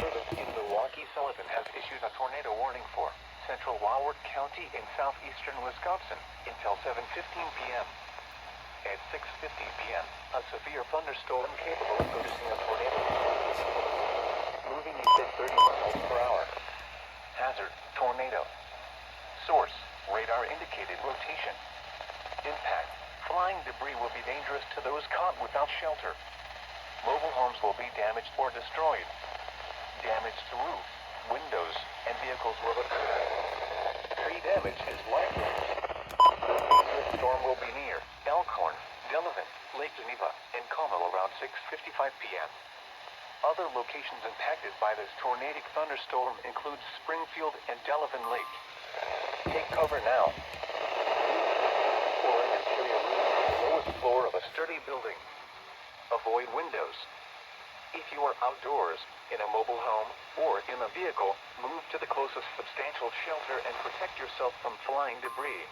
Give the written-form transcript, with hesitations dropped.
In Milwaukee, Sullivan has issued a tornado warning for central Wauwart County in southeastern Wisconsin until 7:15 p.m. At 6:50 p.m., a severe thunderstorm capable of producing a tornado moving at 30 miles per hour. Hazard, tornado. Source, radar indicated rotation. Impact, flying debris will be dangerous to those caught without shelter. Mobile homes will be damaged or destroyed. Damage to roofs, windows, and vehicles will occur. Tree damage is likely. The storm will be near Elkhorn, Delavan, Lake Geneva, and Como around 6:55 p.m. Other locations impacted by this tornadic thunderstorm include Springfield and Delavan Lake. Take cover now. Or an interior room on the lowest floor of a sturdy building. Avoid windows. If you are outdoors, in a mobile home, or in a vehicle, move to the closest substantial shelter and protect yourself from flying debris.